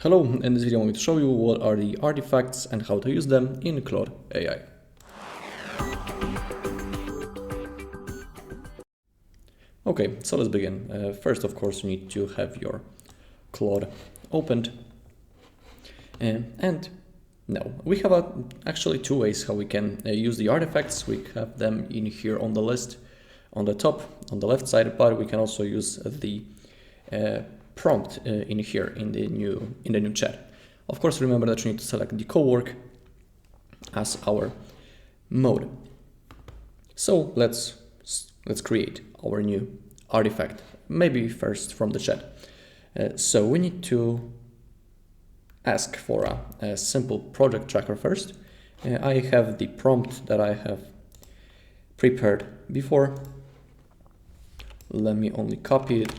Hello, in this video I'm going to show you what are the artifacts and how to use them in Claude AI. Okay, so let's begin. First, of course, you need to have your Claude opened. And now we have actually two ways how we can use the artifacts. We have them in here on the list on the top, on the left side, but we can also use the prompt in here in the new chat. Of course, remember that you need to select the co-work as our mode. So let's create our new artifact, maybe first from the chat. So we need to ask for a simple project tracker first. I have the prompt that I have prepared before. Let me only copy it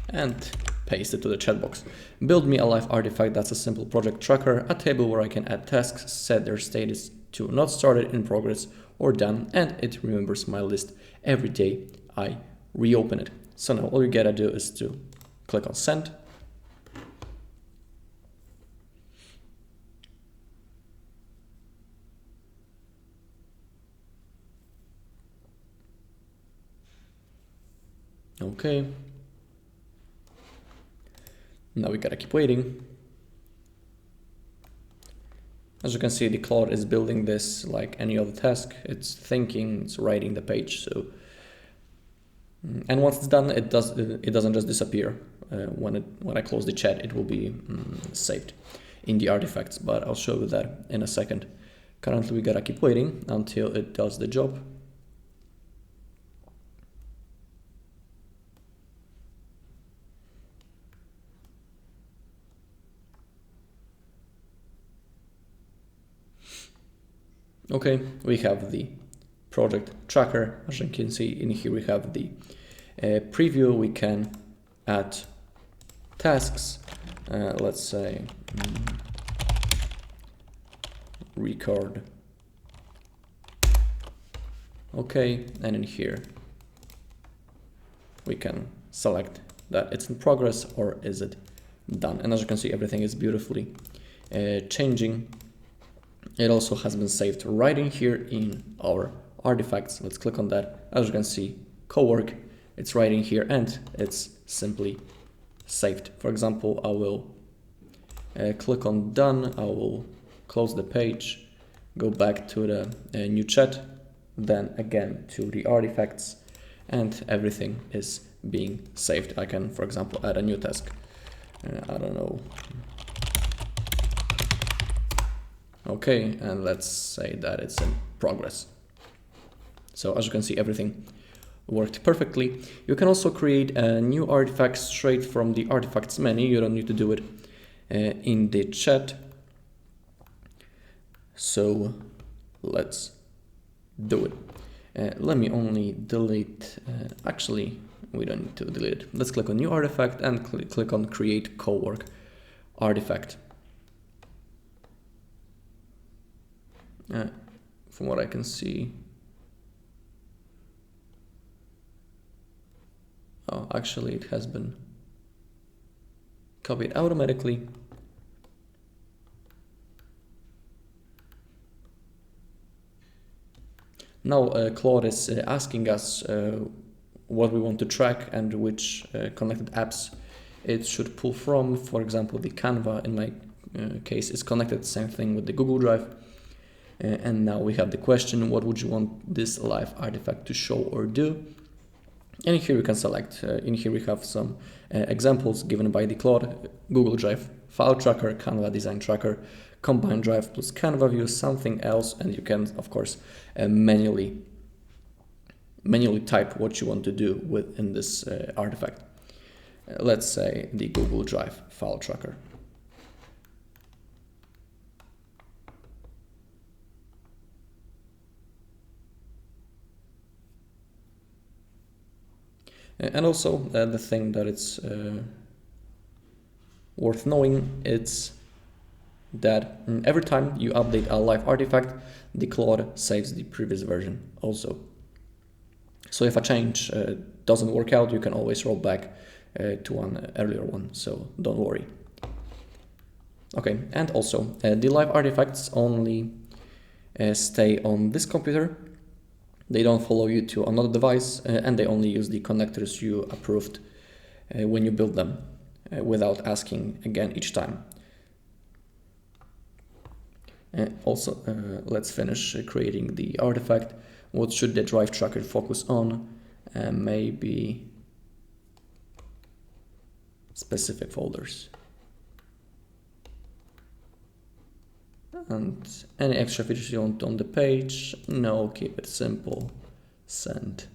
and paste it to the chat box. Build me a live artifact that's a simple project tracker, a table where I can add tasks, set their status to not started, in progress, or done, and it remembers my list every day I reopen it. So now all you gotta do is to click on send. Okay. Now we gotta keep waiting. As you can see, the Claude is building this like any other task. It's thinking, it's writing the page. So, and once it's done, it doesn't just disappear. When I close the chat, it will be saved in the artifacts. But I'll show you that in a second. Currently, we gotta keep waiting until it does the job. Okay, we have the project tracker. As you can see in here, we have the preview. We can add tasks. Let's say record. Okay, and in here we can select that it's in progress or is it done. And as you can see, everything is beautifully changing. It also has been saved right in here in our artifacts. Let's click on that. As you can see, co-work, it's right in here and it's simply saved. For example, I will click on done. I will close the page, go back to the new chat, then again to the artifacts, and everything is being saved. I can, for example, add a new task. I don't know. Okay, and let's say that it's in progress. So as you can see, everything worked perfectly. You can also create a new artifact straight from the artifacts menu. You don't need to do it in the chat. So let's do it. Let me only delete, actually, we don't need to delete it. Let's click on new artifact and click on create co-work artifact. From what I can see, actually it has been copied automatically. Now Claude is asking us what we want to track and which connected apps it should pull from. For example, the Canva in my case is connected, same thing with the Google Drive. And now we have the question, what would you want this live artifact to show or do? And here we can select. In here we have some examples given by the Claude: Google Drive file tracker, Canva design tracker, combined drive plus Canva view, something else, and you can of course manually type what you want to do within this artifact. Let's say the Google Drive file tracker. And also the thing that it's worth knowing, it's that every time you update a live artifact, the Claude saves the previous version also. So if a change doesn't work out, you can always roll back to an earlier one, so don't worry. Okay, and also the live artifacts only stay on this computer. They don't follow you to another device, and they only use the connectors you approved when you build them, without asking again each time. Also, let's finish creating the artifact. What should the drive tracker focus on? Maybe specific folders. And any extra features you want on the page? No, keep it simple. Send.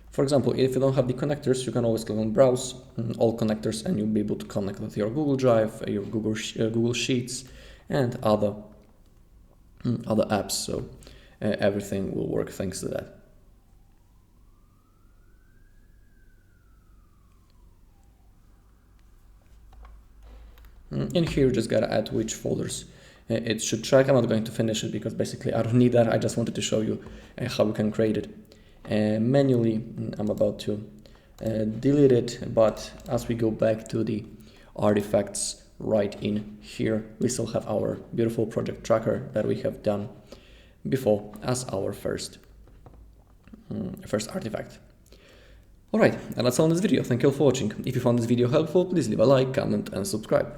For example, if you don't have the connectors, you can always click on Browse, all connectors, and you'll be able to connect with your Google Drive, your Google Sheets, and other apps. So everything will work thanks to that. In here, you just gotta add which folders it should track. I'm not going to finish it because basically I don't need that. I just wanted to show you how we can create it manually. I'm about to delete it, but as we go back to the artifacts right in here, we still have our beautiful project tracker that we have done before as our first artifact. Alright, and that's all in this video. Thank you all for watching. If you found this video helpful, please leave a like, comment and subscribe.